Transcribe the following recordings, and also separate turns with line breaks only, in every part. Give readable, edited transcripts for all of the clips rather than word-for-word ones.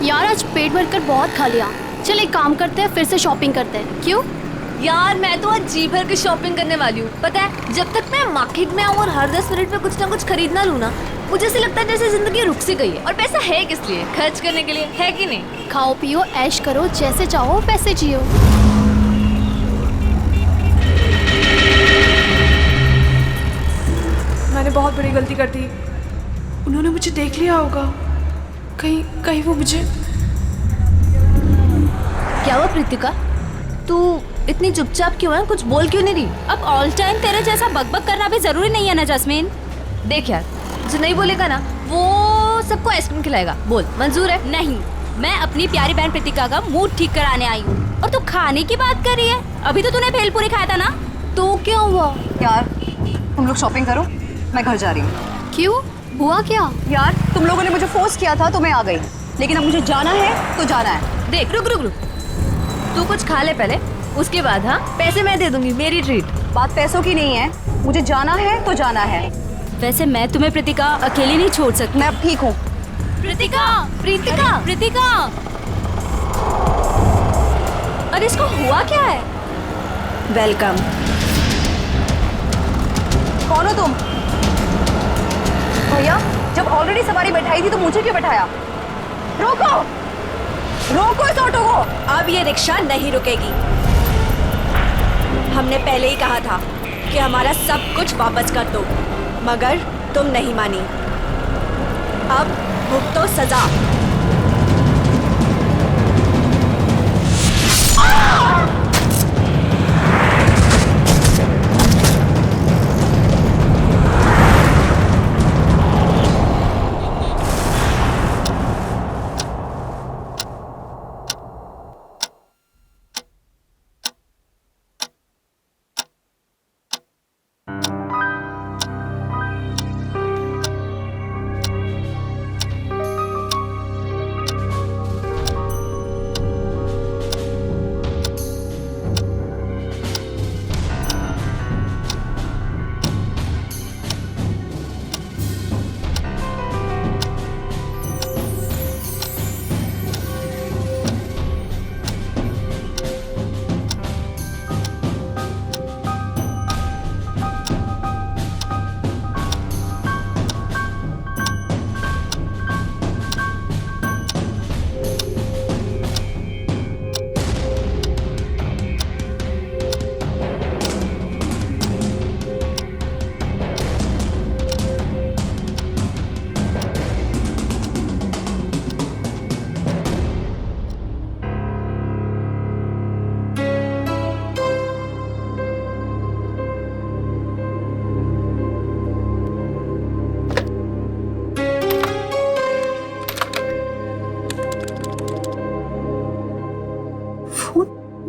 यार आज पेट भर कर बहुत खा लिया। चल एक काम करते हैं, फिर से शॉपिंग करते हैं। क्यों?
यार मैं तो आज जी भर के शॉपिंग करने वाली हूँ। पता है, जब तक मैं मार्केट में आऊँ और हर 10 मिनट में कुछ ना कुछ खरीदना लूँ ना, मुझे ऐसे लगता है जैसे जिंदगी रुक सी गई है। और पैसा है किस लिए? खर्च करने के लिए, है कि नहीं?
खाओ पियो ऐश करो, जैसे चाहो वैसे जियो।
मैंने बहुत बड़ी गलती कर दी। उन्होंने मुझे देख लिया होगा। कहीं वो मुझे।
क्या हुआ प्रीतिका, तू इतनी चुपचाप क्यों है? कुछ बोल क्यों नहीं रही?
अब ऑल टाइम तेरे जैसा बकबक करना भी जरूरी नहीं है ना जस्मीन।
देख यार, जो नहीं बोलेगा ना वो सबको आइसक्रीम खिलाएगा। बोल, मंजूर है?
नहीं, मैं अपनी प्यारी बहन प्रीतिका का मूड ठीक कराने आई हूँ और तू खाने की बात कर रही है। अभी तो तूने भेलपूरी खाया था ना।
तो क्या हुआ?
यार तुम लोग शॉपिंग करो, मैं घर जा रही हूँ।
क्यों? हुआ क्या?
यार तुम लोगों ने मुझे फोर्स किया था तो मैं आ गई, लेकिन अब मुझे जाना है तो जाना है।
देख, रुक रुक रुक, तू कुछ खा ले पहले, उसके बाद हाँ पैसे मैं दे दूंगी, मेरी ट्रीट।
बात पैसों की नहीं है, मुझे जाना है तो जाना है।
वैसे मैं तुम्हें प्रीतिका अकेली नहीं छोड़ सकती।
मैं अब ठीक हूँ।
प्रीतिका, प्रीतिका, प्रीतिका, अरे इसको हुआ क्या है?
वेलकम। कौन हो तुम? भैया, जब ऑलरेडी सवारी बैठाई थी तो मुझे क्यों बैठाया? रोको, रोको इस ऑटो को।
अब ये रिक्शा नहीं रुकेगी। हमने पहले ही कहा था कि हमारा सब कुछ वापस कर दो, मगर तुम नहीं मानी। अब भुगतो सजा।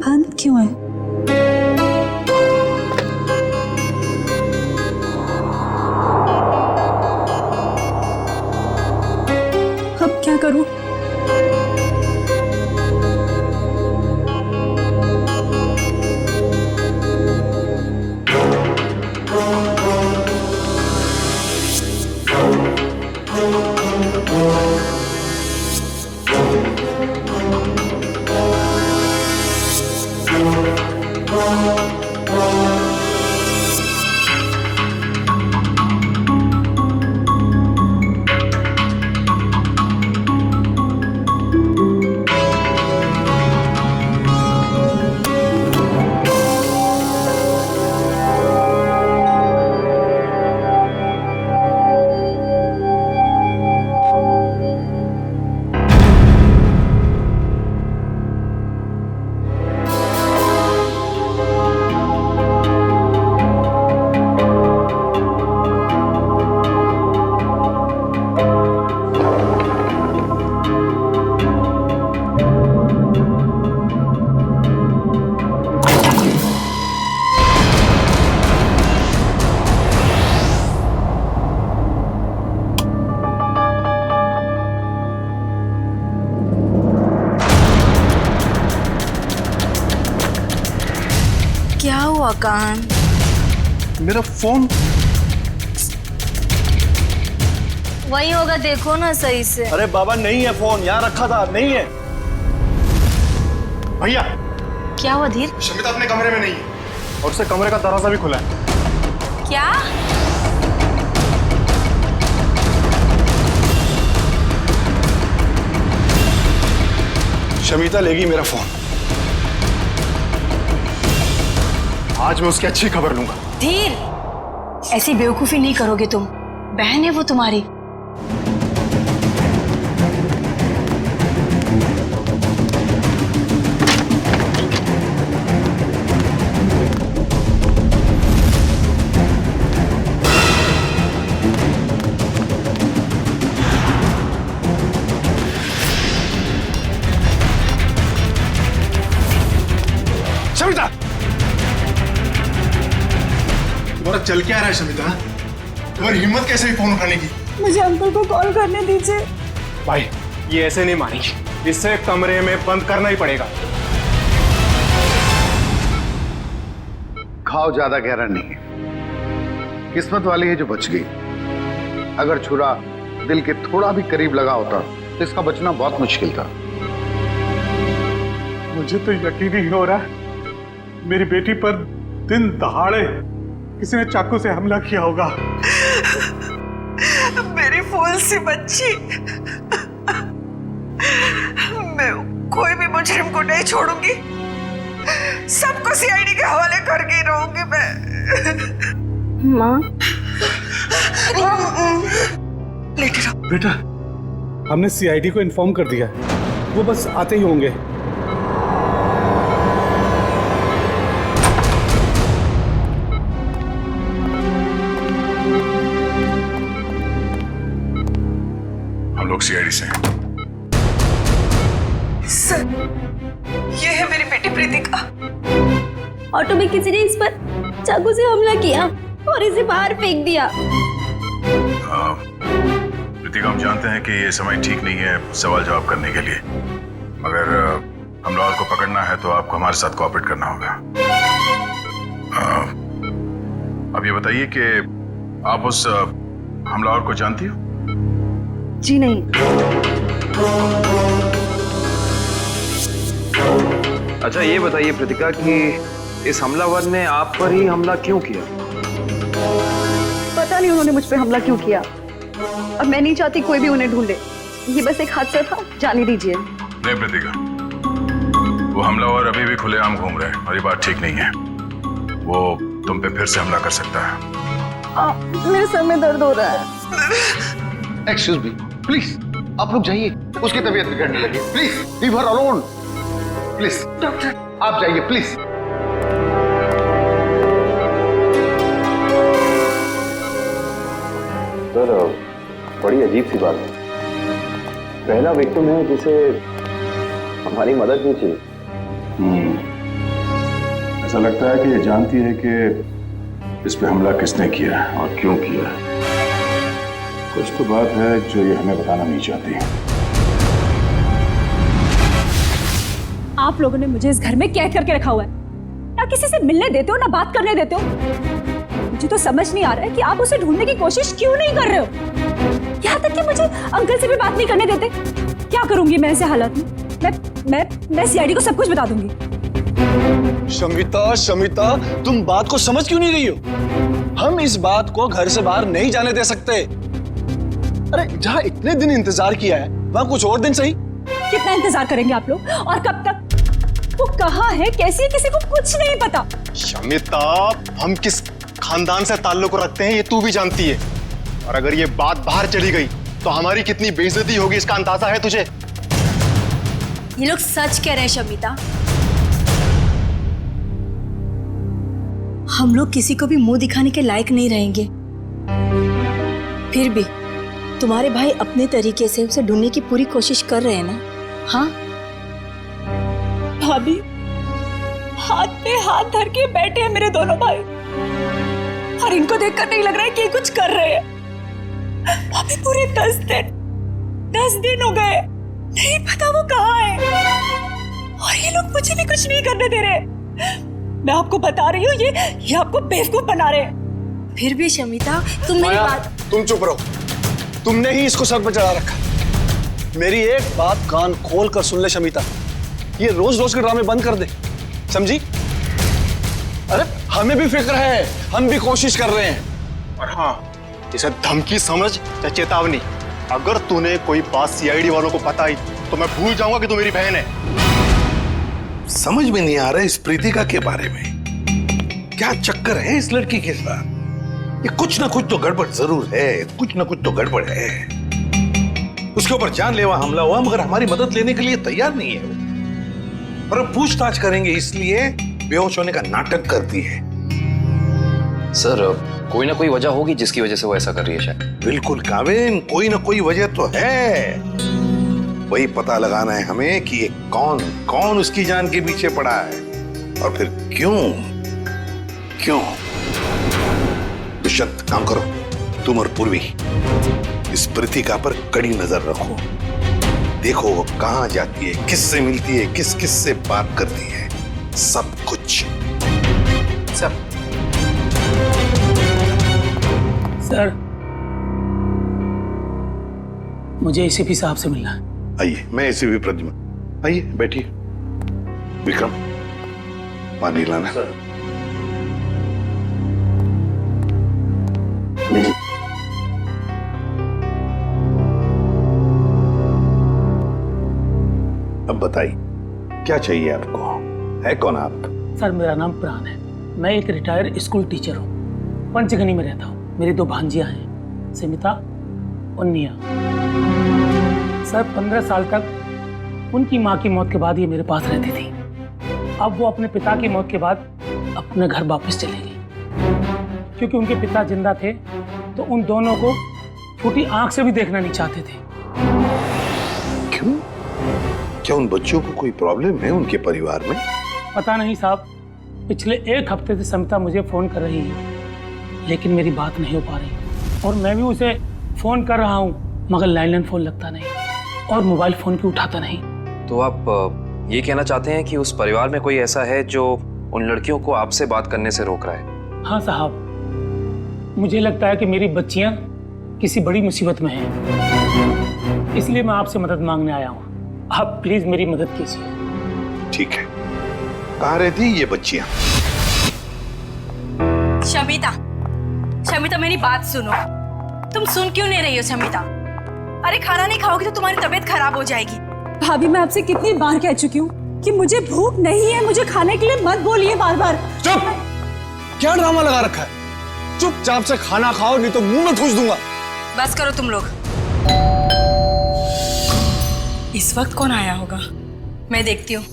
बंद क्यों है? अब क्या करूं?
क्या हुआ कान?
मेरा फोन
वही होगा, देखो ना सही से।
अरे बाबा नहीं है फोन, यहाँ रखा था, नहीं है।
भैया
क्या हुआ धीर?
शमिता अपने कमरे में नहीं है और उससे कमरे का दरवाजा भी खुला है।
क्या?
शमिता लेगी मेरा फोन। आज मैं उसकी अच्छी खबर लूंगा।
धीर, ऐसी बेवकूफी नहीं करोगे तुम। बहन है वो तुम्हारी।
शमिता, तुम्हारा चल क्या रहा है शमिता? तुम्हारी हिम्मत कैसे हुई फोन उठाने की?
मुझे अंकल को कॉल करने दीजिए।
भाई ये ऐसे नहीं मानेगी, इससे कमरे में बंद करना ही पड़ेगा।
घाव ज्यादा गहरा नहीं है, किस्मत वाली है जो बच गई। अगर छुरा दिल के थोड़ा भी करीब लगा होता तो इसका बचना बहुत मुश्किल था।
मुझे तो यकीन ही हो रहा है मेरी बेटी पर दिन दहाड़े किसी ने चाकू से हमला किया होगा।
मेरी फूल सी बच्ची, मैं कोई भी मुजरिम को नहीं छोड़ूंगी। सबको सीआईडी के हवाले करके रहूंगी मैं।
माँ,
लेटे रहो।
बेटा, हमने सीआईडी को इन्फॉर्म कर दिया है, वो बस आते ही होंगे। हम लोग सीआईडी से हैं।
सर, ये है मेरी बेटी प्रीतिका।
ऑटो में किसी ने इस पर चाकू से हमला किया और इसे बाहर फेंक दिया।
प्रीतिका, हम जानते हैं कि ये समय ठीक नहीं है सवाल जवाब करने के लिए, मगर हमलावर को पकड़ना है तो आपको हमारे साथ कोऑपरेट करना होगा। अब ये बताइए कि आप उस हमलावर को जानती हो?
जी नहीं।
अच्छा ये बताइए प्रीतिका कि इस हमलावर ने आप पर ही हमला क्यों किया?
पता नहीं उन्होंने मुझ पे हमला क्यों किया, और मैं नहीं चाहती कोई भी उन्हें ढूंढे। ये बस एक हादसा था, जाने दीजिए।
नहीं प्रीतिका, वो हमलावर अभी भी खुलेआम घूम रहे हैं और ये बात ठीक नहीं है। वो तुम पे फिर से हमला कर सकता है।
मेरे सर में दर्द हो रहा है।
एक्सक्यूज मी, प्लीज आप लोग जाइए, उसकी तबीयत बिगड़ने लगी। Please leave her alone. Please doctor आप जाइए प्लीज।
सर, बड़ी अजीब सी बात है। पहला विक्टिम है जिसे हमारी मदद नहीं चाहिए।
ऐसा लगता है कि ये जानती है कि इस पे हमला किसने किया और क्यों किया। कुछ तो बात है जो ये हमें बताना नहीं चाहती।
आप लोगों ने मुझे इस घर में कैद करके रखा हुआ है। ना किसी से मिलने देते हो, ना बात करने देते हो। मुझे तो समझ नहीं आ रहा है कि आप उसे ढूंढने की कोशिश क्यों नहीं कर रहे हो। यहाँ तक कि मुझे अंकल से भी बात नहीं करने देते। क्या करूंगी मैं ऐसे हालात में? मैं सीआईडी को सब कुछ बता दूंगी।
शमिता, तुम बात को समझ क्यों नहीं रही हो? हम इस बात को घर से बाहर नहीं जाने दे सकते। अरे जहाँ इतने दिन इंतजार किया है वहाँ कुछ और दिन सही।
कितना इंतजार करेंगे आप लोग, और कब तक? वो कहाँ है, कैसी है, किसी को कुछ नहीं पता।
शमिता, हम किस खानदान से ताल्लुक रखते हैं ये तू भी जानती है, और अगर ये बात बाहर चली गई तो हमारी कितनी बेइज्जती होगी इसका अंदाजा है तुझे?
ये लोग सच कह रहे हैं शमिता। हम लोग किसी को भी मुंह दिखाने के लायक नहीं रहेंगे। फिर भी तुम्हारे भाई अपने तरीके से उसे ढूंढने की पूरी कोशिश कर रहे हैं ना? हाँ भाभी, हाथ पे हाथ धर के बैठे हैं मेरे दोनों भाई, और इनको देखकर नहीं लग रहा है कि ये कुछ कर रहे हैं। भाभी पूरे 10 दिन हो गए, नहीं पता वो कहाँ है, और ये लोग मुझे भी कुछ नहीं करने दे रहे। मैं आपको बता रही हूँ, ये आपको बेवकूफ बना रहे हैं। फिर भी शमिता, तुम मेरी बात।
तुम चुप रहो,
तुमने ही इसको सर पर चढ़ा रखा। मेरी एक बात कान खोल कर सुन ले शमिता, ये रोज रोज के ड्रामे बंद कर दे, समझी? अरे हमें भी फिक्र है, हम भी कोशिश कर रहे हैं।
और हाँ, इसे धमकी समझ या चेतावनी। अगर तूने कोई बात सीआईडी वालों को बताई तो मैं भूल जाऊंगा कि तू मेरी बहन है।
समझ में नहीं आ रहा इस प्रीतिका के बारे में क्या चक्कर है इस लड़की के साथ। ये कुछ ना कुछ तो गड़बड़ जरूर है, कुछ ना कुछ तो गड़बड़ है। उसके ऊपर जानलेवा हमला हुआ मगर हमारी मदद लेने के लिए तैयार नहीं है वो। और अब पूछताछ करेंगे इसलिए बेहोश होने का नाटक करती है।
सर कोई ना कोई वजह होगी जिसकी वजह से वो ऐसा कर रही है शायद।
बिल्कुल काविन, कोई ना कोई वजह तो है। वही पता लगाना है हमें कि ये कौन कौन उसकी जान के पीछे पड़ा है और फिर क्यों क्यों। दुष्यंत काम करो, तुम और पूर्वी इस प्रीतिका पर कड़ी नजर रखो। देखो वो कहां जाती है, किससे मिलती है, किस किस से बात करती है, सब कुछ।
सर मुझे एसीपी साहब से मिलना है।
आइए, मैं एसीपी प्रद्युम्न, आइए बैठिए। विक्रम पानी लाना। अब बताइए क्या चाहिए आपको, है कौन आप?
सर मेरा नाम प्राण है, मैं एक रिटायर्ड स्कूल टीचर हूँ, पंचगनी में रहता हूँ। मेरी 2 भांजियां हैं, स्मिता और निया। सर 15 साल तक उनकी माँ की मौत के बाद ये मेरे पास रहती थी। अब वो अपने पिता की मौत के बाद अपने घर वापस चले गई, क्योंकि उनके पिता जिंदा थे तो उन दोनों को फूटी आंख से भी देखना नहीं चाहते थे।
क्यों? क्या उन बच्चों को कोई प्रॉब्लम है उनके परिवार में?
पता नहीं साहब, पिछले 1 हफ्ते से समिता मुझे फोन कर रही है लेकिन मेरी बात नहीं हो पा रही, और मैं भी उसे फोन कर रहा हूँ मगर लैंडलाइन फोन लगता नहीं और मोबाइल फोन भी उठाता नहीं।
तो आप ये कहना चाहते हैं कि उस परिवार में कोई ऐसा है जो उन लड़कियों को आपसे बात करने से रोक रहा है?
हाँ साहब, मुझे लगता है कि मेरी बच्चियां किसी बड़ी मुसीबत में हैं, इसलिए मैं आपसे मदद मांगने आया हूँ। आप प्लीज मेरी मदद कीजिए।
ठीक है, कहाँ रहती ये बच्चियां?
शमिता मेरी बात सुनो। तुम सुन क्यों नहीं रही हो शमिता? अरे खाना नहीं खाओगी तो तुम्हारी तबीयत खराब हो जाएगी।
भाभी मैं आपसे कितनी बार कह चुकी हूँ कि मुझे भूख नहीं है, मुझे खाने के लिए मत बोलिए बार बार।
चुप! क्या ड्रामा लगा रखा है? चुपचाप से खाना खाओ नहीं तो मुंह में ठूस दूंगा।
बस करो तुम लोग। इस वक्त कौन आया होगा, मैं देखती हूँ।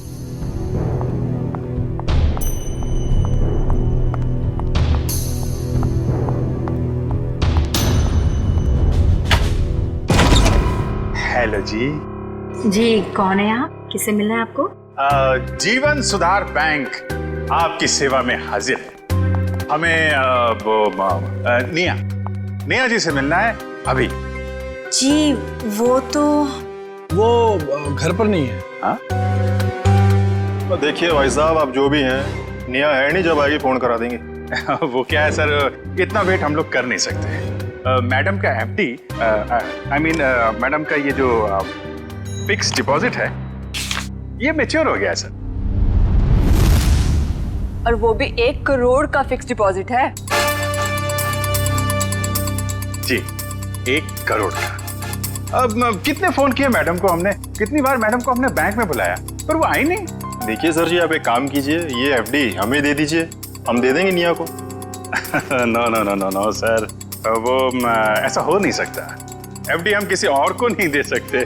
हेलो जी।
जी कौन है आप? किससे मिलना है आपको?
जीवन सुधार बैंक आपकी सेवा में हाजिर है। हमें निया जी से मिलना है अभी।
जी वो
घर पर नहीं है।
हाँ? तो देखिए भाई साहब, आप जो भी हैं, निया है नहीं, जब आएगी फोन करा देंगे।
वो क्या है सर, इतना वेट हम लोग कर नहीं सकते। मैडम का एफडी, आई मीन मैडम का ये जो फिक्स डिपॉजिट है ये मैच्योर हो गया है सर।
और वो भी 1 करोड़ का फिक्स डिपॉजिट है।
जी 1 करोड़ का। अब कितने फोन किए मैडम को हमने, कितनी बार मैडम को हमने बैंक में बुलाया पर वो आई नहीं।
देखिए सर जी, आप एक काम कीजिए, ये एफडी हमें दे दीजिए, हम दे देंगे निया को।
No no no no no sir, वो ऐसा हो नहीं सकता। एफडी हम किसी और को नहीं दे सकते।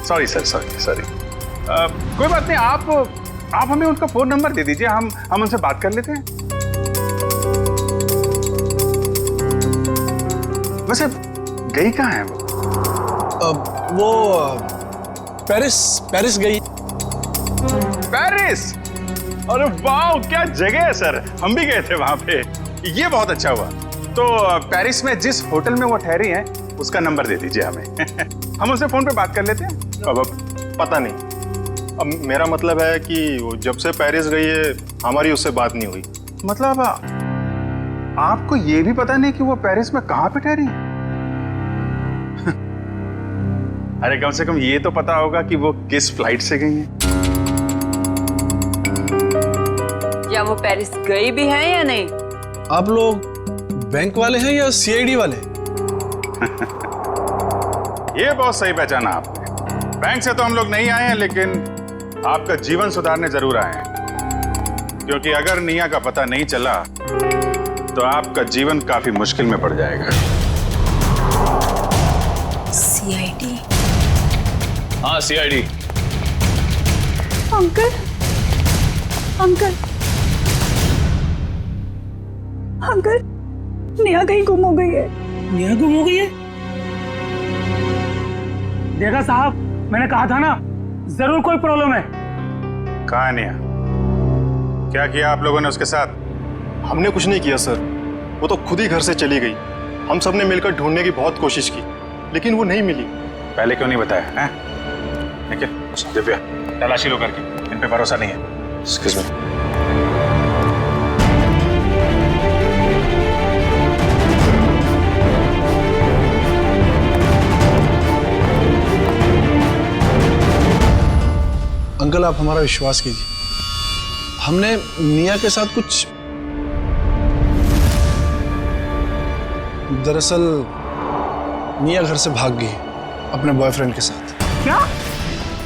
Sorry sir, sorry. कोई बात नहीं, आप हमें उनका फोन नंबर दे दीजिए, हम उनसे बात कर लेते हैं। वैसे गई कहाँ है
वो पेरिस गई।
पेरिस? अरे वाह, क्या जगह है सर, हम भी गए थे वहां पे। ये बहुत अच्छा हुआ। तो पेरिस में जिस होटल में वो ठहरी हैं उसका नंबर दे दीजिए हमें। हम उससे फोन पे बात कर लेते हैं।
अब पता नहीं, अब मेरा मतलब है कि जब से पेरिस गई है हमारी उससे बात नहीं हुई।
मतलब आपको ये भी पता नहीं कि वो पेरिस में कहाँ पे ठहरी? अरे कम से कम ये तो पता होगा कि वो किस फ्लाइट से गई हैं।
क्या वो पेरिस गई भी है या नहीं?
आप लोग बैंक वाले हैं या सीआईडी वाले?
ये बहुत सही पहचाना आपने। बैंक से तो हम लोग नहीं आए हैं, लेकिन आपका जीवन सुधारने जरूर आए हैं, क्योंकि अगर निया का पता नहीं चला तो आपका जीवन काफी मुश्किल में पड़ जाएगा।
सीआईडी?
हाँ CID.
Uncle, uncle, uncle, Neha कहीं गुम हो गई है।
नेहा गुम हो गई है? देखा साहब, मैंने कहा था ना, जरूर कोई प्रॉब्लम है।
कहाँ है निया? क्या किया आप लोगों ने उसके साथ?
हमने कुछ नहीं किया सर, वो तो खुद ही घर से चली गई। हम सब ने मिलकर ढूंढने की बहुत कोशिश की, लेकिन वो नहीं मिली।
पहले क्यों नहीं बताया हैं? ठीक है दिव्या, तलाशी लो करके, इन पे भरोसा नहीं है।
Excuse me.
अंकल आप हमारा विश्वास कीजिए, हमने निया के साथ कुछ, दरअसल निया घर से भाग गई अपने बॉयफ्रेंड के साथ।
क्या?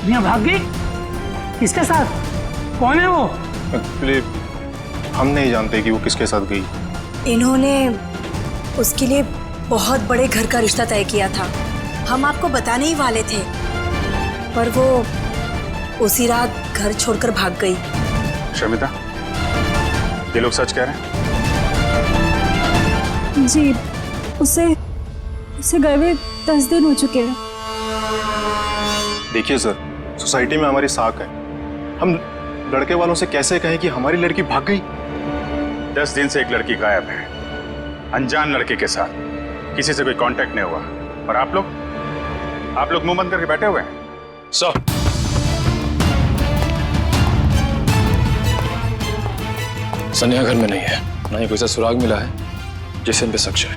निया भाग गई? किसके साथ? कौन है वो?
एक्चुअली हम नहीं जानते कि वो किसके साथ गई।
इन्होंने उसके लिए बहुत बड़े घर का रिश्ता तय किया था। हम आपको बताने ही वाले थे, पर वो उसी रात घर छोड़कर भाग गई।
शर्मिता, ये लोग सच कह रहे हैं?
जी, उसे गए हुए 10 दिन हो चुके हैं।
देखिए सर, सोसाइटी में हमारी साख है, हम लड़के वालों से कैसे कहें कि हमारी लड़की भाग गई?
10 दिन से एक लड़की गायब है, अनजान लड़के के साथ, किसी से कोई कांटेक्ट नहीं हुआ, और आप लोग मुंह बंद करके बैठे हुए हैं।
सर, सनिया घर में नहीं है, ना ही कोई सा सुराग मिला है जिससे इन पे शक है।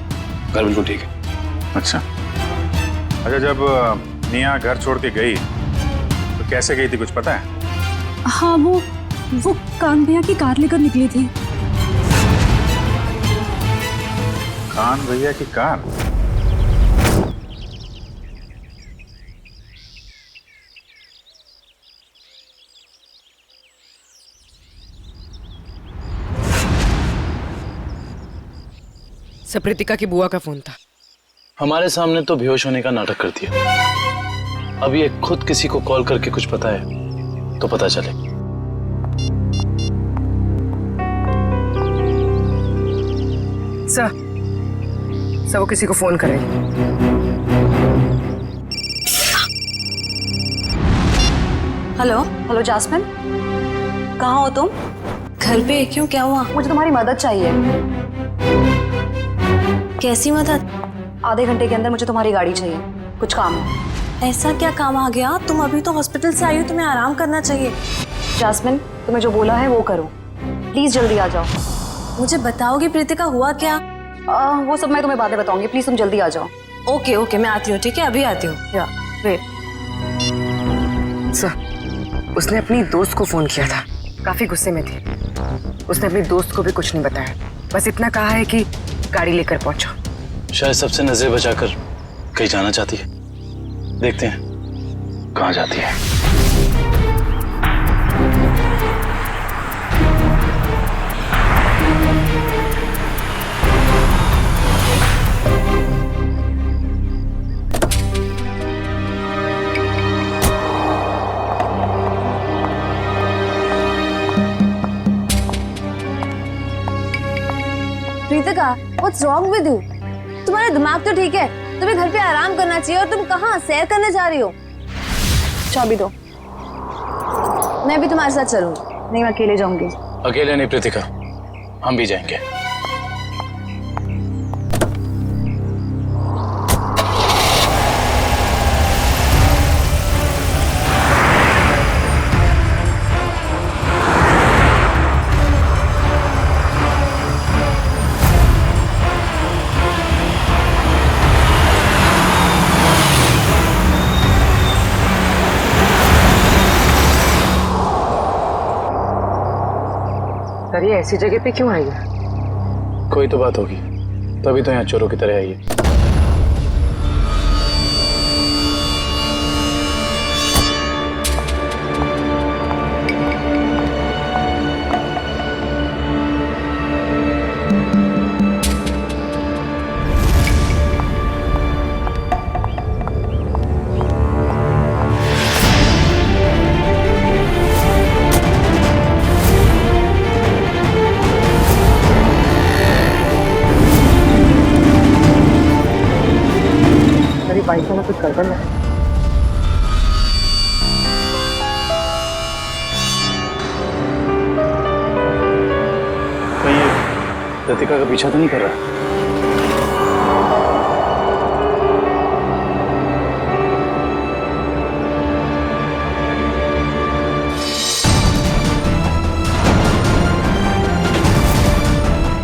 घर बिल्कुल ठीक है।
अच्छा, जब निया घर छोड़ के गई तो कैसे गई थी, कुछ पता है?
हाँ, वो कान भैया की कार लेकर निकली थी।
कान भैया की कार?
सप्रीतिका की बुआ का फोन था।
हमारे सामने तो बेहोश होने का नाटक कर दिया। अब ये खुद किसी को कॉल करके कुछ पता है तो पता चले।
सर, वो किसी को फोन करेगी।
हेलो जास्मिन, कहाँ हो तुम?
घर पे? क्यों, क्या हुआ?
मुझे तुम्हारी मदद चाहिए।
कैसी मदद?
आधे घंटे के अंदर मुझे तुम्हारी गाड़ी चाहिए, कुछ काम है।
ऐसा क्या काम आ गया? तुम अभी तो हॉस्पिटल से आई हो, तुम्हें आराम करना चाहिए।
जास्मिन, तुम्हें जो बोला है वो करो, प्लीज जल्दी आ जाओ।
मुझे बताओगी प्रीतिका हुआ क्या?
वो सब मैं तुम्हें बाद में बताऊंगी, प्लीज तुम जल्दी आ जाओ।
ओके, मैं आती हूँ, ठीक है, अभी आती हूँ।
वेट।
सर, उसने अपनी दोस्त को फोन किया था, काफी गुस्से में थी। उसने अपनी दोस्त को भी कुछ नहीं बताया, बस इतना कहा है कि गाड़ी लेकर पहुंचो।
शायद सबसे नजर बचाकर कहीं जाना चाहती है। देखते हैं कहाँ जाती है।
Preetika, what's wrong with you? तुम्हारा दिमाग तो ठीक है, तुम्हें घर पे आराम करना चाहिए, और तुम कहाँ सैर करने जा रही हो? चाबी दो, मैं भी तुम्हारे साथ चलूंगी।
नहीं, मैं अकेले जाऊंगी।
अकेले नहीं प्रीतिका, हम भी जाएंगे।
पर ये ऐसी जगह पे क्यों आई है?
कोई तो बात होगी, तभी तो यहाँ चोरों की तरह आई है।
बाइक वाला कुछ कर ना।
कहीं ये लतिका का पीछा तो नहीं कर रहा?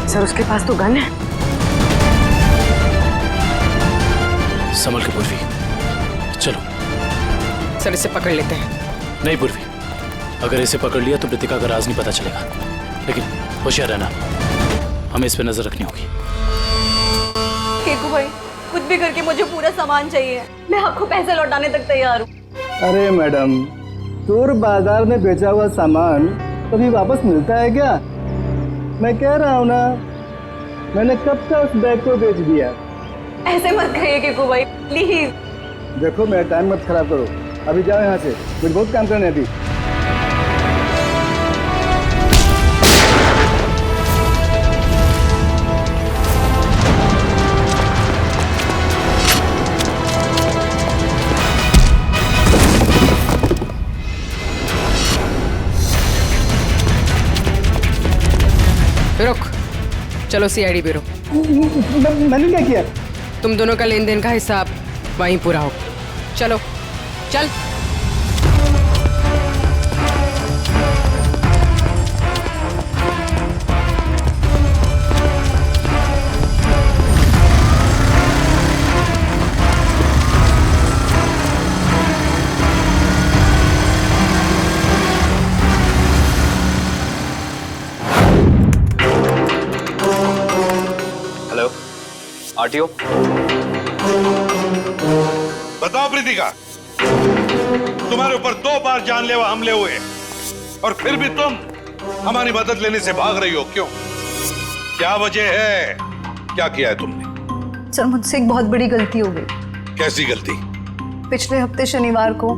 सर उसके पास तो गन है।
संभल के पूर्वी, चलो।
सर इसे पकड़ लेते हैं।
नहीं पूर्वी, अगर इसे पकड़ लिया तो प्रतिका का राज नहीं पता चलेगा, लेकिन होशियार रहना, हमें इस पे नजर रखनी होगी।
केकू भाई, कुछ भी करके मुझे पूरा सामान चाहिए, मैं आपको पैसे लौटाने तक तैयार हूँ।
अरे मैडम, चोर बाजार में बेचा हुआ सामान कभी वापस मिलता है क्या? मैं कह रहा हूँ ना, मैंने कब का उस बैग को बेच दिया।
ऐसे मत कहिए केकू भाई, प्लीज।
देखो मेरा टाइम मत खराब करो, अभी जाओ यहाँ से, मुझे बहुत काम करना है अभी।
रुक, चलो सीआईडी ब्यूरो।
मैंने क्या किया?
तुम दोनों का लेन देन का हिसाब वहीं पूरा हो। चलो चल।
Hello, RTO.
बताओ प्रीतिका, तुम्हारे ऊपर 2 बार जानलेवा हमले हुए और फिर भी तुम हमारी मदद लेने से भाग रही हो, क्यों? क्या वजह है? क्या किया है तुमने?
सर मुझसे एक बहुत बड़ी गलती हो गई।
कैसी गलती?
पिछले हफ्ते शनिवार को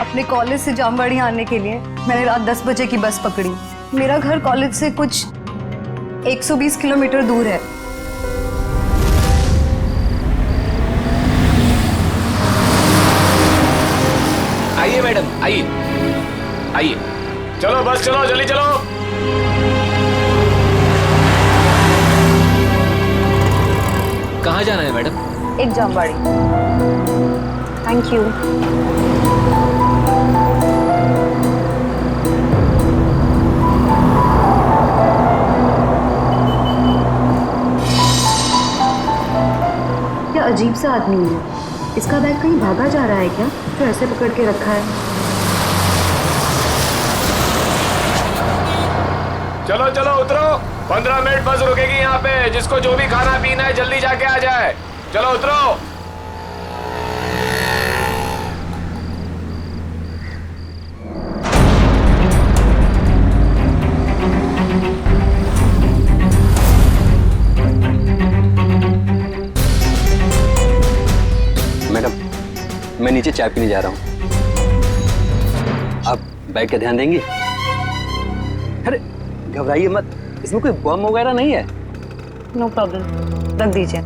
अपने कॉलेज से जामवाड़ी आने के लिए मैंने रात 10 बजे की बस पकड़ी। मेरा घर कॉलेज से कुछ 120 किलोमीटर दूर है।
आइए मैडम, आइए आइए।
चलो बस चलो, जल्दी चलो।
कहाँ जाना है मैडम?
एक जामवाड़ी। Thank you. क्या अजीब सा आदमी है, इसका बैग कहीं भागा जा रहा है क्या, तो ऐसे पकड़ के रखा है।
चलो चलो उतरो, 15 मिनट बस रुकेगी यहाँ पे। जिसको जो भी खाना पीना है जल्दी जाके आ जाए। चलो उतरो।
मैडम, मैं नीचे चाय पीने जा रहा हूँ, आप बैग का ध्यान देंगे? अरे घबराइए मत, इसमें कोई बम वगैरह नहीं है।
नो प्रॉब्लम, रख दीजिए।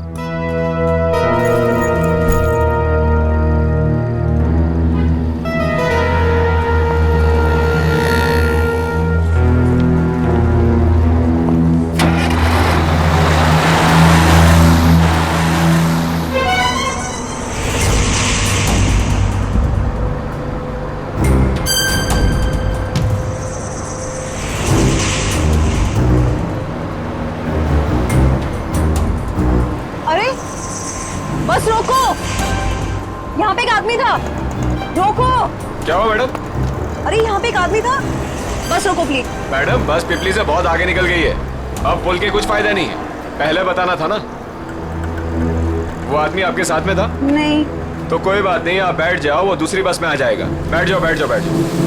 बस रोको, यहाँ पे एक आदमी था, रोको।
क्या हुआ मैडम?
अरे यहाँ पे एक आदमी था, बस रोको प्लीज।
मैडम बस पिपली से बहुत आगे निकल गई है, अब पुल के कुछ फायदा नहीं है। पहले बताना था ना। वो आदमी आपके साथ में था?
नहीं।
तो कोई बात नहीं, आप बैठ जाओ, वो दूसरी बस में आ जाएगा। बैठ जाओ बैठ जाओ बैठ जाओ।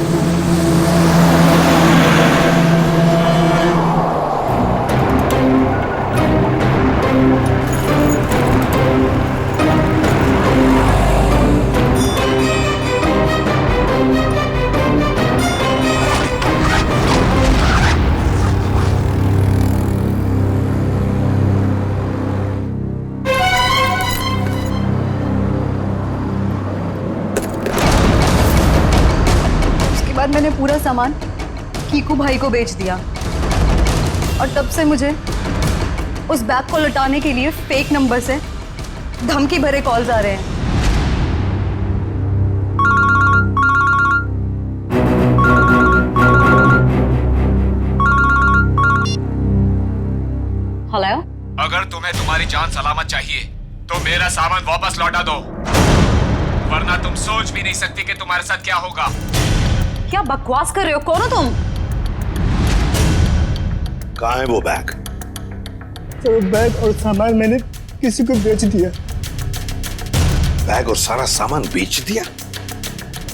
बाद मैंने पूरा सामान कीकू भाई को बेच दिया और तब से मुझे उस बैग को लौटाने के लिए फेक नंबर से धमकी भरे कॉल्स आ रहे हैं। हेलो,
अगर तुम्हें तुम्हारी जान सलामत चाहिए तो मेरा सामान वापस लौटा दो, वरना तुम सोच भी नहीं सकती कि तुम्हारे साथ क्या होगा।
क्या बकवास कर रहे हो? कौन हो तुम?
कहाँ है वो बैग?
तो बैग और सामान मैंने किसी को बेच दिया।
बैग और सारा सामान बेच दिया?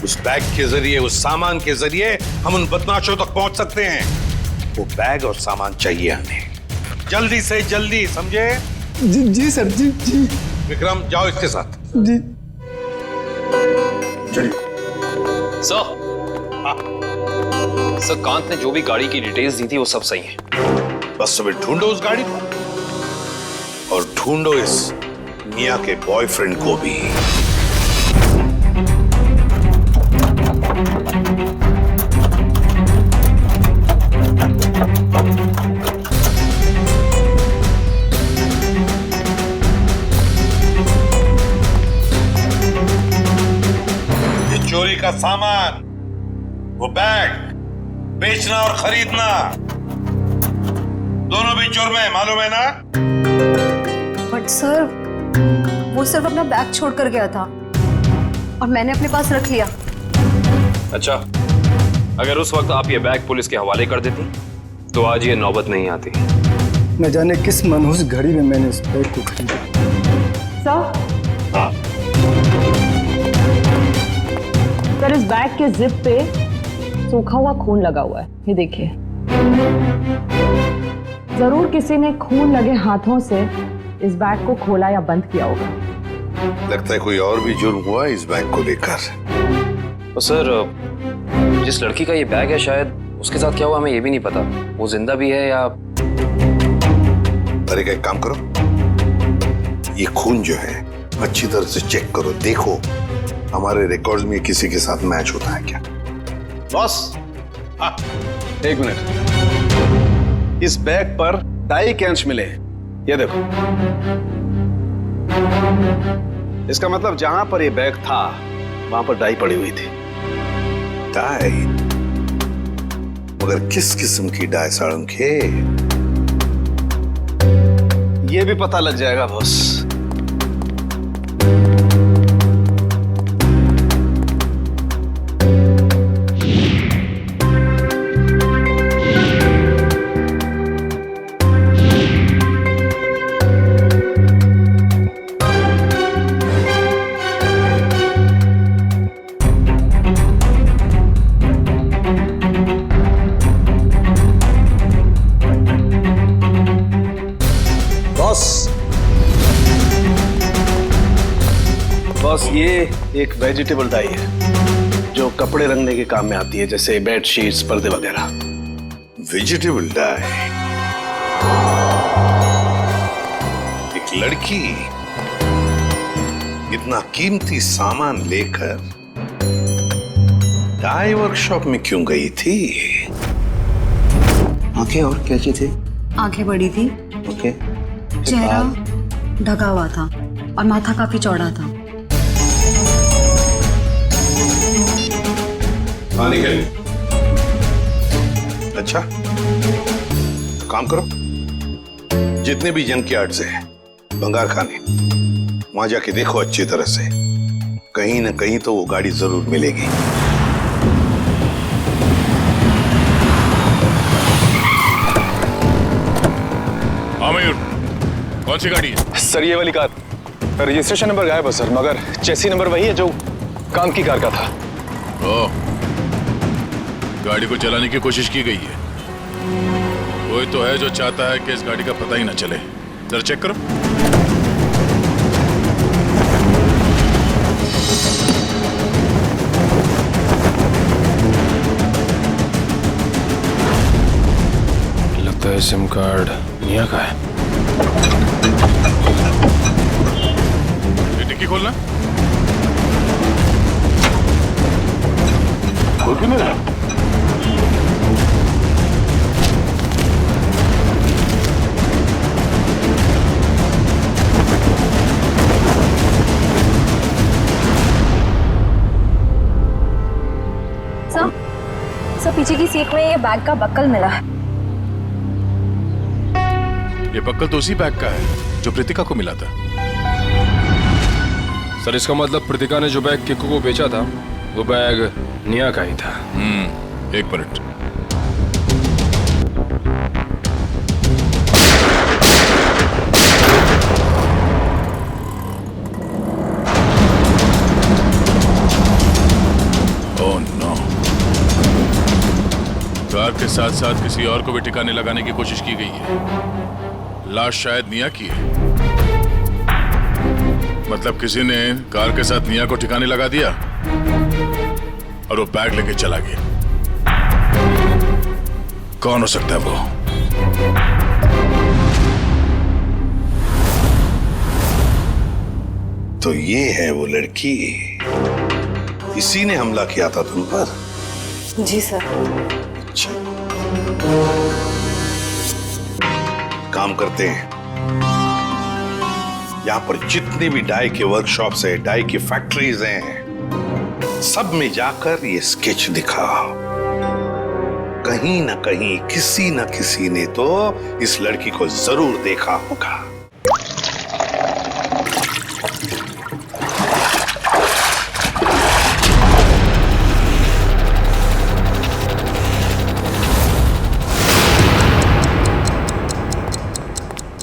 उस बैग के जरिए, उस सामान के जरिए हम उन बदमाशों तक पहुंच सकते हैं। वो बैग और सामान चाहिए हमें, जल्दी से जल्दी, समझे?
जी सर, जी।
विक्रम जाओ इसके साथ।
जी।
चलिए।
सर कांत ने जो भी गाड़ी की डिटेल्स दी थी वो सब सही है।
बस तुम्हें ढूंढो उस गाड़ी को और ढूंढो इस मिया के बॉयफ्रेंड को भी। ये चोरी का सामान, वो बैग बेचना और खरीदना दोनों भी जुर्म है, मालूम है ना?
बट सर, वो सिर्फ अपना बैग छोड़कर गया था और मैंने अपने पास रख लिया।
अच्छा, अगर उस वक्त आप ये बैग पुलिस के हवाले कर देती तो आज ये नौबत नहीं आती।
न जाने किस मनहूस घड़ी में मैंने इस बैग को खरीदा।
सर, इस बैग के जिप पे सूखा हुआ खून लगा हुआ है, ये देखिए। जरूर किसी ने खून लगे हाथों से इस बैग को खोला या बंद किया होगा।
लगता है कोई और भी जुर्म हुआ इस बैग को लेकर।
तो सर, जिस लड़की का ये बैग है शायद उसके साथ क्या हुआ हमें ये भी नहीं पता। वो जिंदा भी है या...
अरे एक काम करो, ये खून जो है अच्छी तरह से चेक करो, देखो हमारे रिकॉर्ड्स में किसी के साथ मैच होता है क्या।
बॉस, एक मिनट, इस बैग पर डाई के अंश मिले हैं, ये देखो। इसका मतलब जहां पर ये बैग था वहां पर डाई पड़ी हुई थी।
डाई? मगर किस किस्म की डाई साळुंखे?
ये भी पता लग जाएगा बॉस। बॉस, ये एक वेजिटेबल डाई है जो कपड़े रंगने के काम में आती है, जैसे बेडशीट्स, पर्दे वगैरह।
Vegetable die? एक लड़की इतना कीमती सामान लेकर डाई वर्कशॉप में क्यों गई थी?
आंखें और क्या चीज थी?
आंखें बड़ी थी,
ओके।
चेहरा ढका हुआ था और माथा काफी चौड़ा था।
अच्छा, काम करो, जितने भी जंक यार्ड्स है, बंगार खाने, वहां जाके देखो अच्छी तरह से, कहीं ना कहीं तो वो गाड़ी जरूर मिलेगी।
मयूर, कौन सी गाड़ी है?
सर ये वाली कार, रजिस्ट्रेशन नंबर गायब है सर, मगर चेसी नंबर वही है जो काम की कार का था।
ओह, गाड़ी को चलाने की कोशिश की गई है। कोई तो है जो चाहता है कि इस गाड़ी का पता ही ना चले। जरा चेक करो।
लगता है सिम कार्ड निया का है।
ये डिक्की खोलना।
खोल क्यों नहीं रहा?
सर पीछे की सीट में ये बैग का बक्कल मिला है।
ये बक्कल तो उसी बैग का है जो प्रीतिका को मिला था।
सर इसका मतलब प्रीतिका ने जो बैग किक्कू को बेचा था वो बैग निया का ही था।
एक मिनट। ओह नो, कार के साथ साथ किसी और को भी ठिकाने लगाने की कोशिश की गई है। लाश शायद निया की है। मतलब किसी ने कार के साथ निया को ठिकाने लगा दिया और वो बैग लेके चला गया। कौन हो सकता है वो?
तो ये है वो लड़की, इसी ने हमला किया था तुम पर?
जी सर।
अच्छा, काम करते हैं। यहाँ पर जितनी भी डाई के वर्कशॉप्स है, डाई की फैक्ट्रीज हैं, सब में जाकर ये स्केच दिखाओ। कहीं ना कहीं किसी न किसी ने तो इस लड़की को जरूर देखा होगा।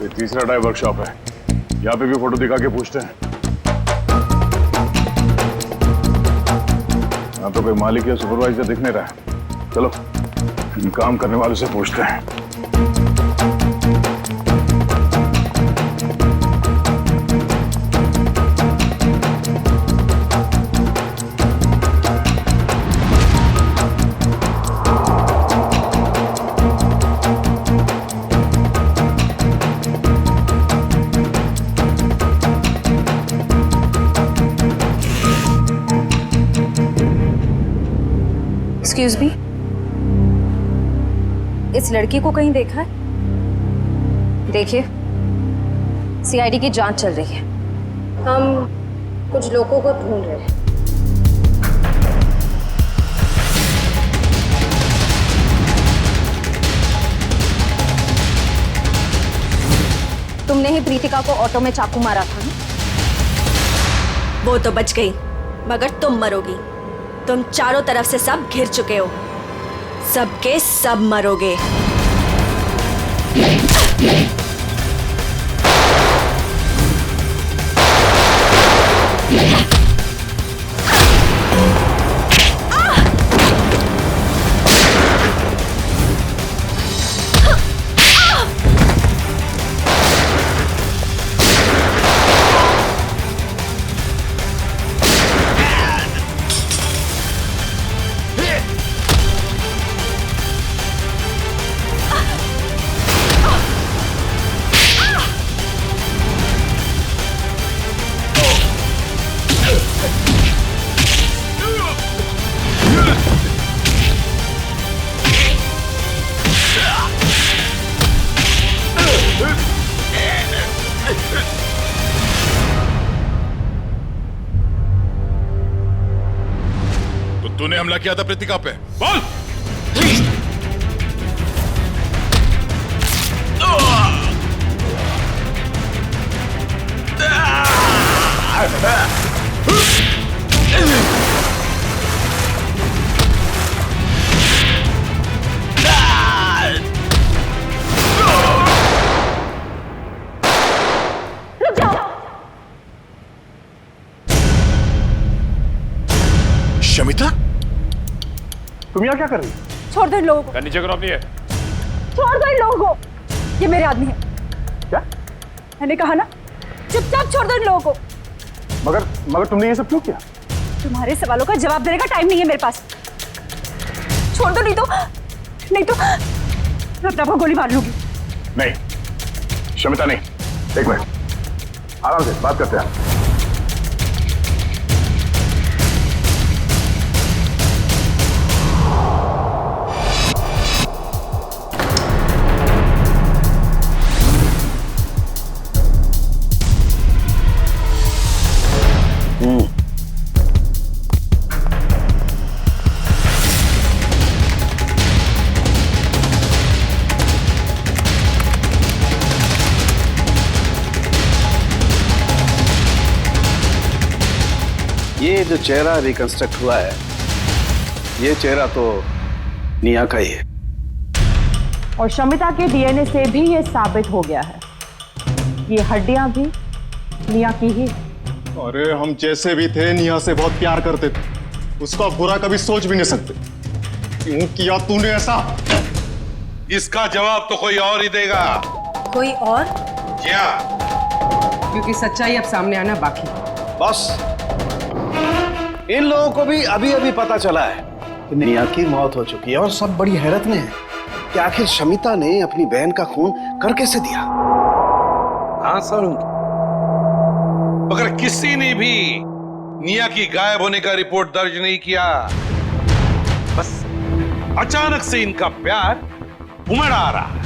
ये तीसरा डाई वर्कशॉप है, यहाँ पे भी फोटो दिखा के पूछते हैं। यहाँ तो कोई मालिक या सुपरवाइजर दिख नहीं रहा है। चलो इन काम करने वालों से पूछते हैं।
एक्सक्यूज मी, इस लड़की को कहीं देखा है? देखिए, सीआईडी की जांच चल रही है। हम कुछ लोगों को ढूंढ रहे हैं। तुमने ही प्रीतिका को ऑटो में चाकू मारा था ना? वो तो बच गई, मगर तुम मरोगी। तुम चारों तरफ से सब घिर चुके हो, सबके सब मरोगे।
तूने हमला किया था प्रीतिका पे, बोल। तुम यहाँ क्या कर रही?
छोड़ दो इन लोगों को,
नीचे करो अपनी है।
छोड़ दो इन लोगों को, ये मेरे आदमी है।
क्या?
मैंने कहा ना, चुपचाप छोड़ दो इन लोगों को।
मगर तुमने ये सब क्यों किया?
तुम्हारे सवालों का जवाब देने का टाइम नहीं है मेरे पास। छोड़ दो, नहीं तो मैं अपने आप को गोली मार लूंगी।
नहीं शमिता नहीं, एक मिनट, आराम से बात करते हैं।
ये जो चेहरा रिकंस्ट्रक्ट हुआ है, ये चेहरा तो निया का ही है।
और शमिता के डीएनए से भी ये साबित हो गया है, ये हड्डियां भी निया की ही।
अरे हम जैसे भी थे निया से बहुत प्यार करते थे, उसका बुरा कभी सोच भी नहीं सकते। क्यों किया तूने ऐसा?
इसका जवाब तो कोई और ही देगा।
कोई और?
क्या?
क्योंकि सच्चाई अब सामने आना बाकी।
बॉस, इन लोगों को भी अभी अभी पता चला है कि निया की मौत हो चुकी है और सब बड़ी हैरत में है कि आखिर शमिता ने अपनी बहन का खून कर कैसे दिया।
हाँ सर, मगर किसी ने भी निया की गायब होने का रिपोर्ट दर्ज नहीं किया। बस अचानक से इनका प्यार उमड़ आ रहा है।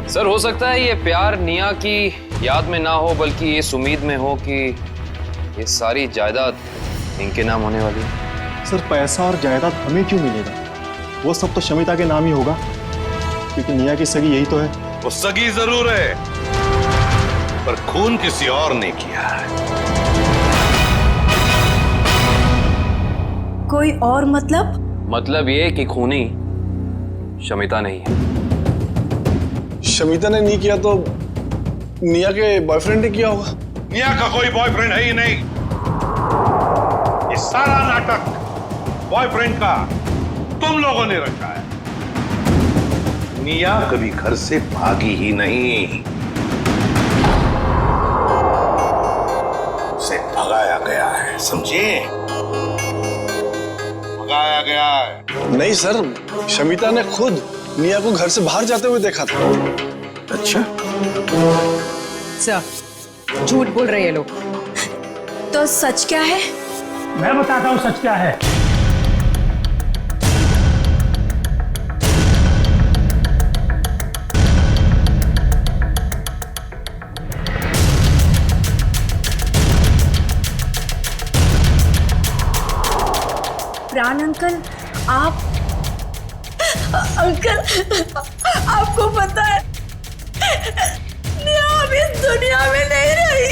सर हो सकता है ये प्यार निया की याद में ना हो, बल्कि इस उम्मीद में हो कि ये सारी जायदाद इनके नाम होने वाली है।
सर पैसा और जायदाद हमें क्यों मिलेगा? वो सब तो शमिता के नाम ही होगा, क्योंकि निया की सगी यही तो है।
वो सगी जरूर है, पर खून किसी और ने किया है।
कोई और मतलब?
मतलब ये कि खूनी शमिता नहीं है।
शमिता ने नहीं किया तो निया के बॉयफ्रेंड ने किया होगा।
निया का कोई बॉयफ्रेंड है ही नहीं। ये सारा नाटक बॉयफ्रेंड का तुम लोगों ने रचा है। निया कभी घर से भागी ही नहीं, उसे भगाया गया है, समझे? भगाया गया है।
नहीं सर, शमिता ने खुद निया को घर से बाहर जाते हुए देखा था।
अच्छा
सर, झूठ बोल रहे हैं लोग।
तो सच क्या है?
मैं बताता हूँ सच क्या है।
प्राण अंकल, आप अंकल, आपको पता है निया अब इस दुनिया में नहीं रही।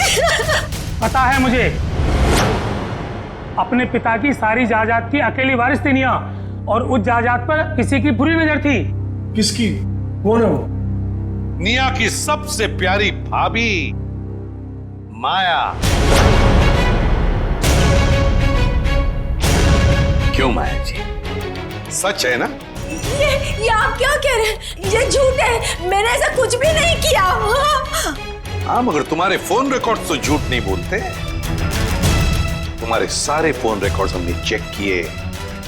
पता है मुझे, अपने पिता की सारी जायदाद की अकेली वारिस थी निया, और उस जायदाद पर किसी की बुरी नजर थी।
किसकी?
कौन है वो?
निया की सबसे प्यारी भाभी माया। क्यों माया जी, सच है ना?
ये आप क्या कह रहे हैं? ये झूठ है, मैंने ऐसा कुछ भी नहीं किया।
हाँ, मगर तुम्हारे फोन रिकॉर्ड्स तो झूठ नहीं बोलते। तुम्हारे सारे फोन रिकॉर्ड्स हमने चेक किए,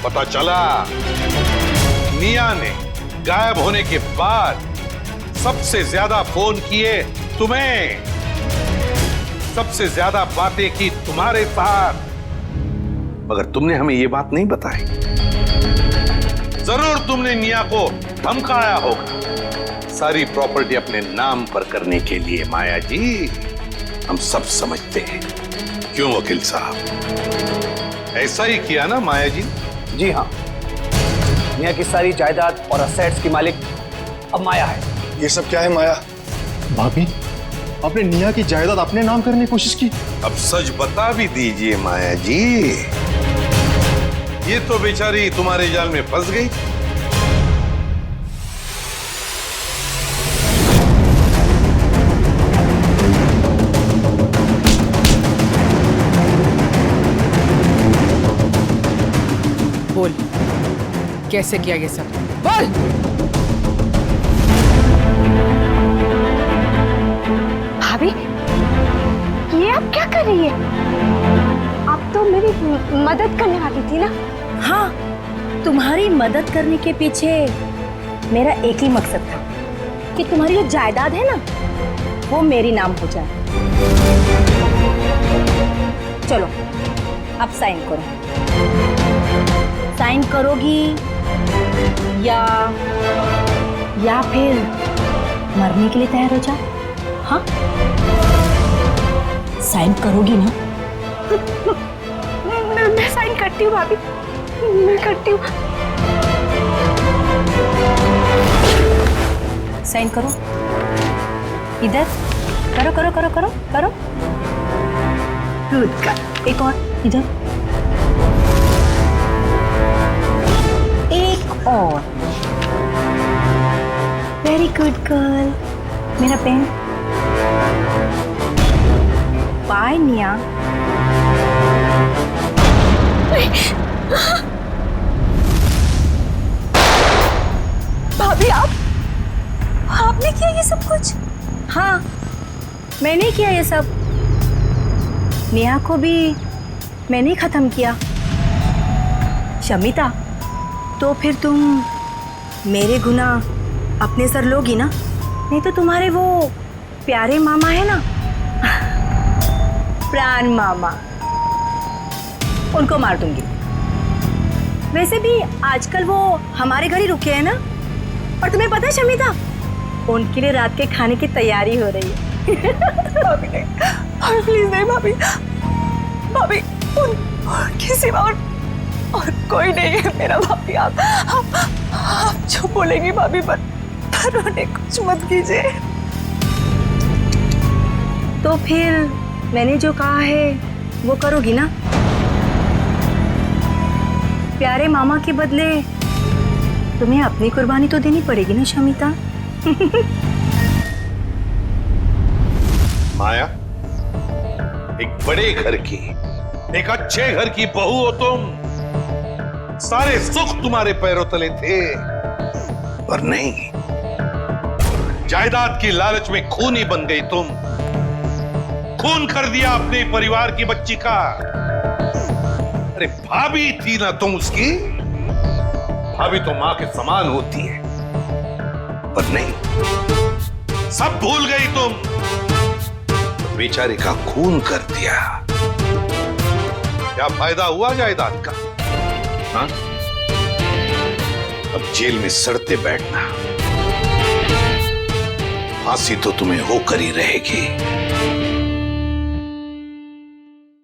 पता चला निया ने गायब होने के बाद सबसे ज्यादा फोन किए तुम्हें, सबसे ज्यादा बातें की तुम्हारे साथ, मगर तुमने हमें ये बात नहीं बताई। जरूर तुमने निया को धमकाया होगा सारी प्रॉपर्टी अपने नाम पर करने के लिए। माया जी, हम सब समझते हैं। क्यों वकील साहब, ऐसा ही किया ना माया जी?
जी हाँ, निया की सारी जायदाद और असेट्स की मालिक अब माया है।
ये सब क्या है माया?
भाभी, आपने निया की जायदाद अपने नाम करने की कोशिश की।
अब सच बता भी दीजिए माया जी, ये तो बेचारी तुम्हारे जाल में फंस गई।
बोल,
कैसे किया ये सब? बोल।
भाभी, ये आप क्या कर रही है? आप तो मेरी मदद करने वाली थी ना?
हाँ, तुम्हारी मदद करने के पीछे मेरा एक ही मकसद था कि तुम्हारी जो जायदाद है ना, वो मेरी नाम हो जाए। चलो, अब साइन करो। साइन करोगी या फिर मरने के लिए तैयार हो जाओ? हाँ, साइन करोगी ना?
मैं साइन करती हूँ भाभी, मैं करती हूँ।
साइन करो, इधर करो करो करो करो करो। गुड का, एक और इधर, एक और। Very good girl. मेरा पेन। बाय निया।
भाभी, आपने किया ये सब कुछ?
हाँ, मैंने किया ये सब। नेहा को भी मैंने ही खत्म किया। शमिता, तो फिर तुम मेरे गुनाह अपने सर लोगी ना? नहीं तो तुम्हारे वो प्यारे मामा है ना, प्राण मामा, उनको मार दूंगी। वैसे भी आजकल वो हमारे घर ही रुके हैं ना। और तुम्हें पता है शमिता, उनके लिए रात के खाने की तैयारी हो रही है।
भाभी नहीं, भाभी प्लीज नहीं भाभी, भाभी उनके सिवा और कोई नहीं है मेरा। भाभी आप जो बोलेंगी भाभी, पर उन्हें कुछ मत कीजिए।
तो फिर मैंने जो कहा है वो करोगी ना? प्यारे मामा के बदले तुम्हें अपनी कुर्बानी तो देनी पड़ेगी ना शमिता।
माया, एक बड़े घर की, एक अच्छे घर की बहू हो तुम। सारे सुख तुम्हारे पैरों तले थे, पर नहीं, जायदाद की लालच में खूनी बन गई तुम। खून कर दिया अपने परिवार की बच्ची का। अरे भाभी थी ना तुम उसकी? भाभी तो मां के समान होती है, पर नहीं, सब भूल गई तुम। बेचारे का खून कर दिया। क्या फायदा हुआ जायदाद का? हाँ? अब जेल में सड़ते बैठना, फांसी तो तुम्हें होकर ही रहेगी।